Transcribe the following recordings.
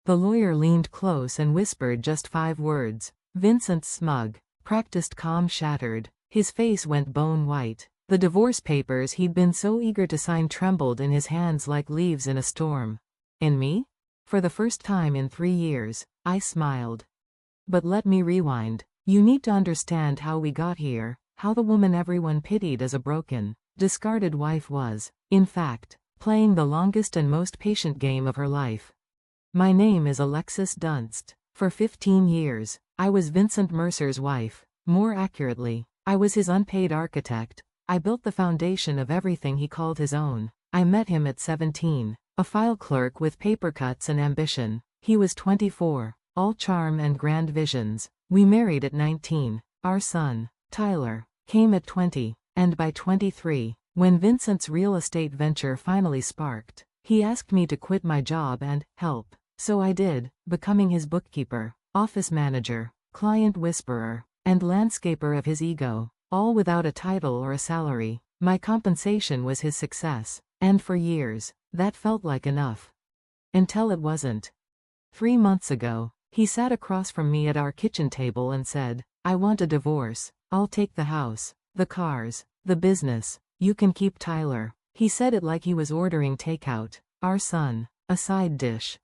The lawyer leaned close and whispered just 5 words. Vincent's smug, practiced calm shattered. His face went bone white. The divorce papers he'd been so eager to sign trembled in his hands like leaves in a storm. And me? For the first time in 3 years, I smiled. But let me rewind. You need to understand how we got here, how the woman everyone pitied as a broken, discarded wife was, in fact, playing the longest and most patient game of her life. My name is Alexis Dunst. For 15 years, I was Vincent Mercer's wife. More accurately, I was his unpaid architect. I built the foundation of everything he called his own. I met him at 17, a file clerk with paper cuts and ambition. He was 24, all charm and grand visions. We married at 19. Our son, Tyler, came at 20, and by 23, when Vincent's real estate venture finally sparked, he asked me to quit my job and help. So I did, becoming his bookkeeper, office manager, client whisperer, and landscaper of his ego, all without a title or a salary. My compensation was his success, and for years, that felt like enough. Until it wasn't. 3 months ago, he sat across from me at our kitchen table and said, "I want a divorce. I'll take the house, the cars, the business. You can keep Tyler." He said it like he was ordering takeout. Our son, a side dish.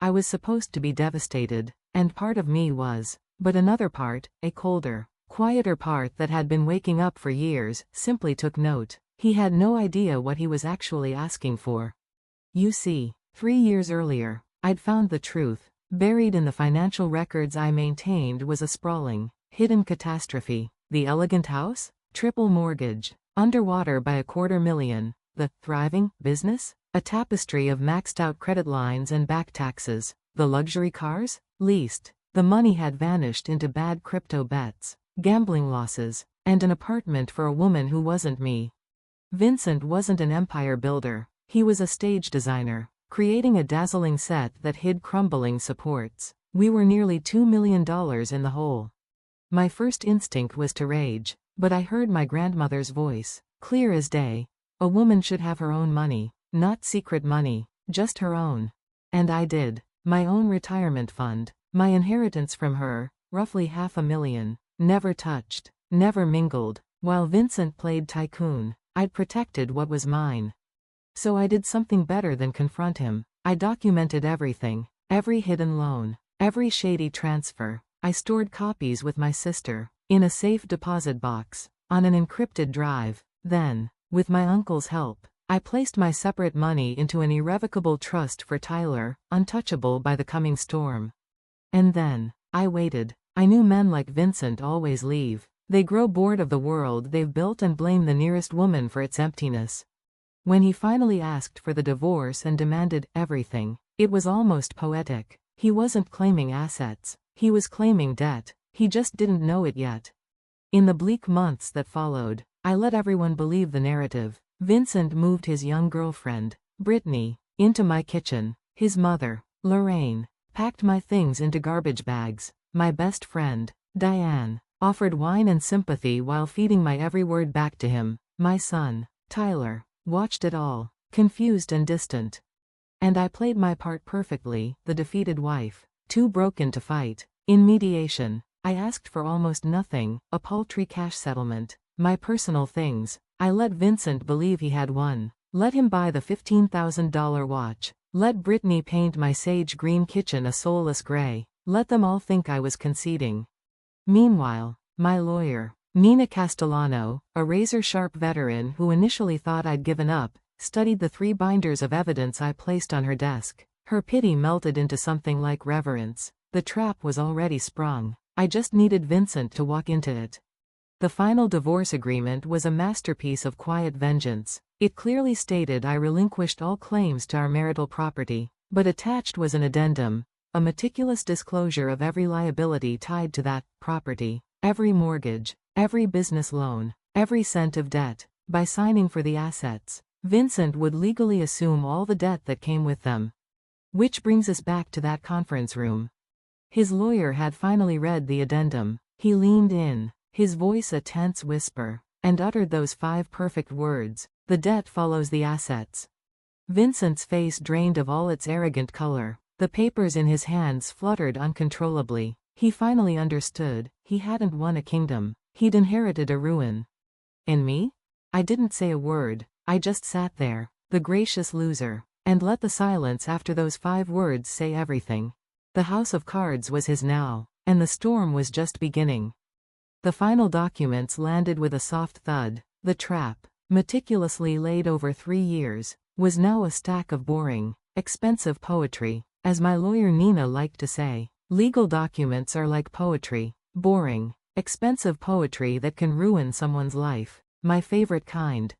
I was supposed to be devastated, and part of me was, but another part, a colder, quieter part that had been waking up for years, simply took note. He had no idea what he was actually asking for. You see, 3 years earlier, I'd found the truth. Buried in the financial records I maintained was a sprawling, hidden catastrophe. The elegant house? Triple mortgage. Underwater by $250,000. The thriving business? A tapestry of maxed-out credit lines and back taxes. The luxury cars? Leased. The money had vanished into bad crypto bets, gambling losses, and an apartment for a woman who wasn't me. Vincent wasn't an empire builder. He was a stage designer, creating a dazzling set that hid crumbling supports. We were nearly $2 million in the hole. My first instinct was to rage, but I heard my grandmother's voice, clear as day. A woman should have her own money, not secret money, just her own. And I did. My own retirement fund, my inheritance from her, roughly $500,000, never touched, never mingled. While Vincent played tycoon, I'd protected what was mine. So I did something better than confront him. I documented everything, every hidden loan, every shady transfer. I stored copies with my sister, in a safe deposit box, on an encrypted drive. Then, with my uncle's help, I placed my separate money into an irrevocable trust for Tyler, untouchable by the coming storm. And then, I waited. I knew men like Vincent always leave. They grow bored of the world they've built and blame the nearest woman for its emptiness. When he finally asked for the divorce and demanded everything, it was almost poetic. He wasn't claiming assets. He was claiming debt. He just didn't know it yet. In the bleak months that followed, I let everyone believe the narrative. Vincent moved his young girlfriend, Brittany, into my kitchen. His mother, Lorraine, packed my things into garbage bags. My best friend, Diane, offered wine and sympathy while feeding my every word back to him. My son, Tyler, watched it all, confused and distant. And I played my part perfectly, the defeated wife, too broken to fight. In mediation, I asked for almost nothing, a paltry cash settlement. My personal things, I let Vincent believe he had one. Let him buy the $15,000 watch. Let Brittany paint my sage green kitchen a soulless gray. Let them all think I was conceding. Meanwhile, my lawyer, Nina Castellano, a razor-sharp veteran who initially thought I'd given up, studied the 3 binders of evidence I placed on her desk. Her pity melted into something like reverence. The trap was already sprung. I just needed Vincent to walk into it. The final divorce agreement was a masterpiece of quiet vengeance. It clearly stated I relinquished all claims to our marital property, but attached was an addendum, a meticulous disclosure of every liability tied to that property, every mortgage, every business loan, every cent of debt. By signing for the assets, Vincent would legally assume all the debt that came with them. Which brings us back to that conference room. His lawyer had finally read the addendum. He leaned in, his voice a tense whisper, and uttered those 5 perfect words: "The debt follows the assets." Vincent's face drained of all its arrogant color. The papers in his hands fluttered uncontrollably. He finally understood. He hadn't won a kingdom. He'd inherited a ruin. And me? I didn't say a word. I just sat there, the gracious loser, and let the silence after those 5 words say everything. The house of cards was his now, and the storm was just beginning. The final documents landed with a soft thud. The trap, meticulously laid over 3 years, was now a stack of boring, expensive poetry. As my lawyer Nina liked to say, legal documents are like poetry, boring, expensive poetry that can ruin someone's life. My favorite kind.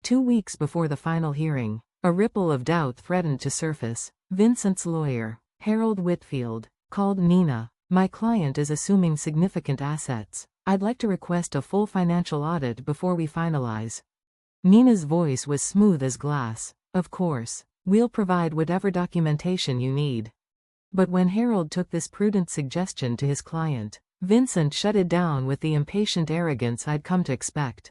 2 weeks before the final hearing, a ripple of doubt threatened to surface. Vincent's lawyer, Harold Whitfield, called Nina. My client is assuming significant assets. I'd like to request a full financial audit before we finalize. Nina's voice was smooth as glass. Of course, we'll provide whatever documentation you need. But when Harold took this prudent suggestion to his client, Vincent shut it down with the impatient arrogance I'd come to expect.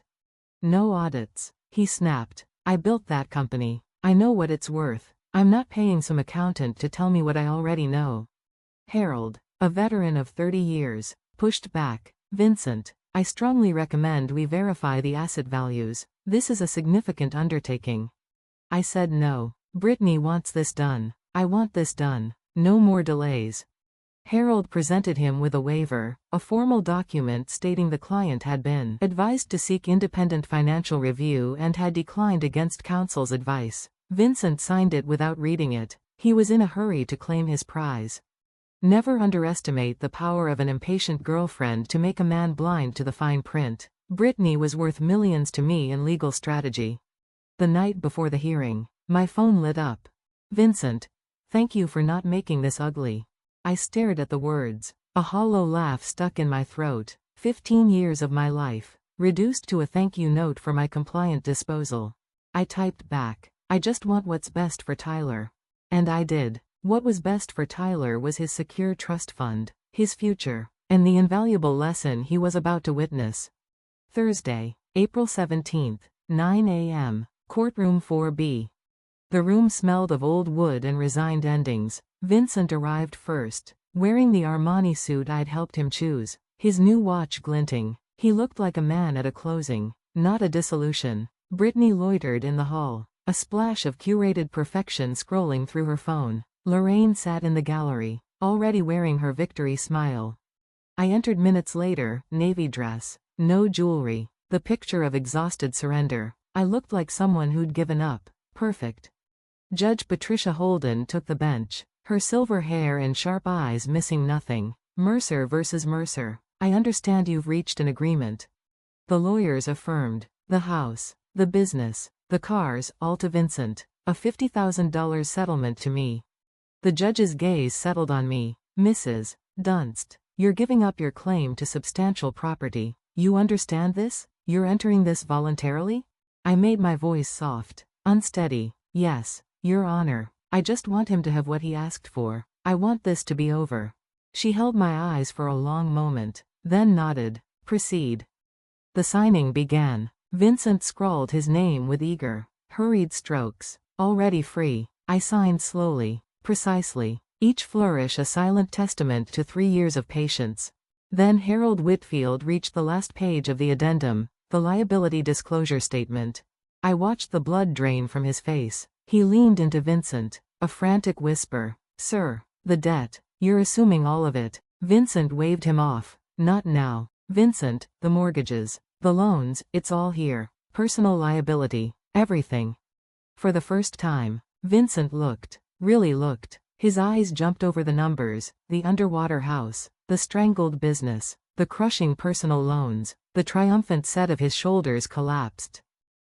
No audits, he snapped. I built that company. I know what it's worth. I'm not paying some accountant to tell me what I already know. Harold, a veteran of 30 years, pushed back. Vincent, I strongly recommend we verify the asset values. This is a significant undertaking. I said no. Brittany wants this done. I want this done. No more delays. Harold presented him with a waiver, a formal document stating the client had been advised to seek independent financial review and had declined against counsel's advice. Vincent signed it without reading it. He was in a hurry to claim his prize. Never underestimate the power of an impatient girlfriend to make a man blind to the fine print. Brittany was worth millions to me in legal strategy. The night before the hearing, my phone lit up. Vincent, thank you for not making this ugly. I stared at the words. A hollow laugh stuck in my throat. 15 years of my life, reduced to a thank you note for my compliant disposal. I typed back, I just want what's best for Tyler. And I did. What was best for Tyler was his secure trust fund, his future, and the invaluable lesson he was about to witness. Thursday, April 17th, 9 a.m., Courtroom 4B. The room smelled of old wood and resigned endings. Vincent arrived first, wearing the Armani suit I'd helped him choose, his new watch glinting. He looked like a man at a closing, not a dissolution. Brittany loitered in the hall, a splash of curated perfection scrolling through her phone. Lorraine sat in the gallery, already wearing her victory smile. I entered minutes later, navy dress, no jewelry, the picture of exhausted surrender. I looked like someone who'd given up. Perfect. Judge Patricia Holden took the bench, her silver hair and sharp eyes missing nothing. Mercer versus Mercer. I understand you've reached an agreement. The lawyers affirmed. The house, the business, the cars, all to Vincent. A $50,000 settlement to me. The judge's gaze settled on me. Mrs. Dunst, you're giving up your claim to substantial property. You understand this? You're entering this voluntarily? I made my voice soft, unsteady. Yes, Your Honor. I just want him to have what he asked for. I want this to be over. She held my eyes for a long moment, then nodded. Proceed. The signing began. Vincent scrawled his name with eager, hurried strokes. Already free. I signed slowly, precisely, each flourish a silent testament to 3 years of patience. Then Harold Whitfield reached the last page of the addendum, the liability disclosure statement. I watched the blood drain from his face. He leaned into Vincent, a frantic whisper. Sir, the debt. You're assuming all of it. Vincent waved him off. Not now. Vincent, the mortgages, the loans, it's all here. Personal liability, everything. For the first time, Vincent looked, really looked. His eyes jumped over the numbers, the underwater house, the strangled business, the crushing personal loans. The triumphant set of his shoulders collapsed.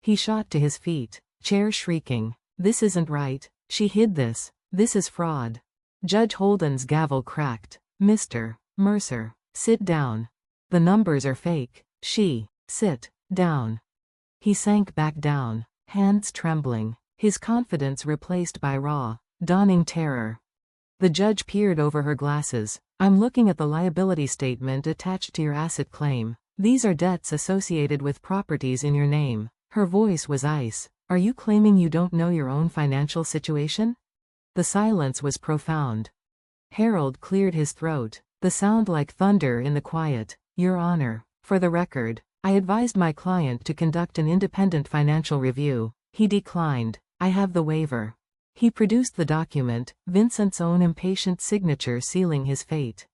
He shot to his feet, chair shrieking. This isn't right. She hid this. This is fraud. Judge Holden's gavel cracked. Mr. Mercer, sit down. The numbers are fake. Sit down. He sank back down, hands trembling, his confidence replaced by raw, dawning terror. The judge peered over her glasses. I'm looking at the liability statement attached to your asset claim. These are debts associated with properties in your name. Her voice was ice. Are you claiming you don't know your own financial situation? The silence was profound. Harold cleared his throat, the sound like thunder in the quiet. Your Honor, for the record, I advised my client to conduct an independent financial review. He declined. I have the waiver. He produced the document, Vincent's own impatient signature sealing his fate.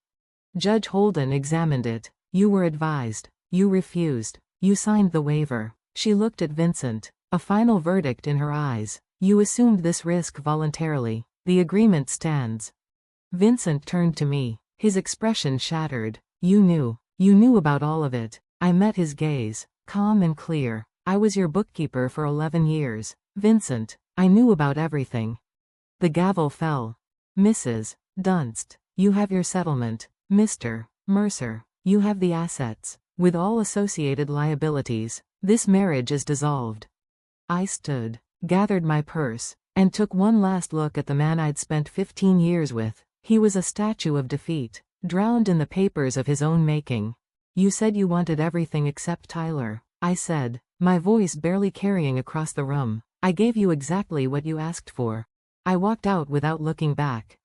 Judge Holden examined it. You were advised. You refused. You signed the waiver. She looked at Vincent, a final verdict in her eyes. You assumed this risk voluntarily. The agreement stands. Vincent turned to me, his expression shattered. You knew about all of it. I met his gaze, calm and clear. I was your bookkeeper for 11 years. Vincent, I knew about everything. The gavel fell. Mrs. Dunst, you have your settlement. Mr. Mercer, you have the assets, with all associated liabilities. This marriage is dissolved. I stood, gathered my purse, and took one last look at the man I'd spent 15 years with. He was a statue of defeat, drowned in the papers of his own making. You said you wanted everything except Tyler, I said, my voice barely carrying across the room. I gave you exactly what you asked for. I walked out without looking back.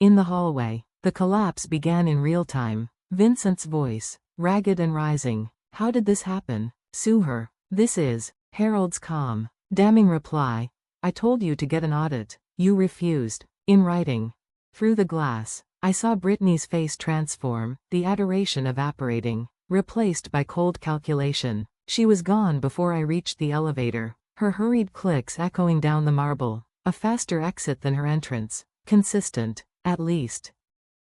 In the hallway, the collapse began in real time. Vincent's voice, ragged and rising. How did this happen? Sue her. This is Harold's calm, damning reply. I told you to get an audit. You refused. In writing. Through the glass, I saw Brittany's face transform, the adoration evaporating, replaced by cold calculation. She was gone before I reached the elevator, her hurried clicks echoing down the marble, a faster exit than her entrance, consistent, at least.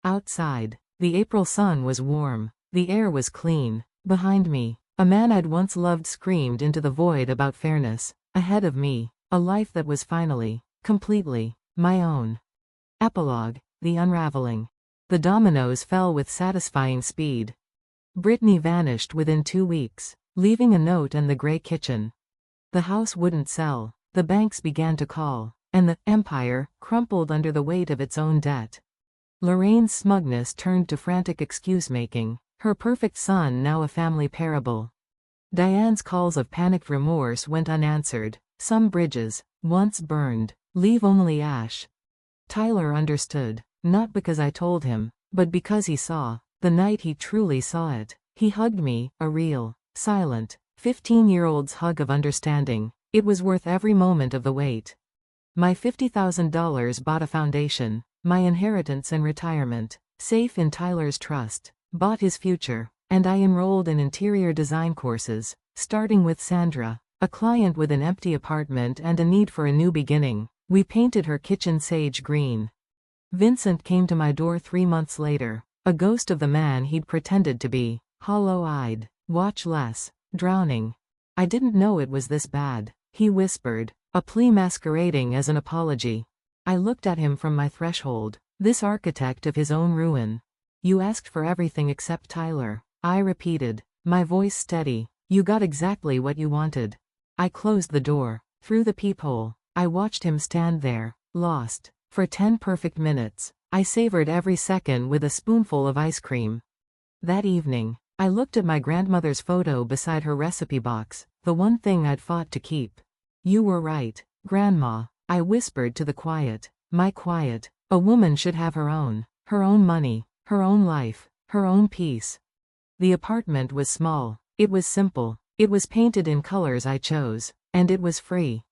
Outside, the April sun was warm, the air was clean. Behind me, a man I'd once loved screamed into the void about fairness. Ahead of me, a life that was finally, completely, my own. Epilogue, the unraveling. The dominoes fell with satisfying speed. Brittany vanished within 2 weeks, leaving a note in the gray kitchen. The house wouldn't sell, the banks began to call, and the empire crumpled under the weight of its own debt. Lorraine's smugness turned to frantic excuse-making, her perfect son now a family parable. Diane's calls of panicked remorse went unanswered. Some bridges, once burned, leave only ash. Tyler understood, not because I told him, but because he saw, the night he truly saw it. He hugged me, a real, silent, 15-year-old's hug of understanding. It was worth every moment of the wait. My $50,000 bought a foundation, my inheritance and retirement, safe in Tyler's trust, bought his future, and I enrolled in interior design courses, starting with Sandra, a client with an empty apartment and a need for a new beginning. We painted her kitchen sage green. Vincent came to my door 3 months later, a ghost of the man he'd pretended to be, hollow-eyed, watch less, drowning. I didn't know it was this bad, he whispered, a plea masquerading as an apology. I looked at him from my threshold, this architect of his own ruin. You asked for everything except Tyler, I repeated, my voice steady. You got exactly what you wanted. I closed the door. Through the peephole, I watched him stand there, lost. For 10 perfect minutes, I savored every second with a spoonful of ice cream. That evening, I looked at my grandmother's photo beside her recipe box, the one thing I'd fought to keep. You were right, Grandma, I whispered to the quiet. My quiet. A woman should have her own money, her own life, her own peace. The apartment was small, it was simple, it was painted in colors I chose, and it was free.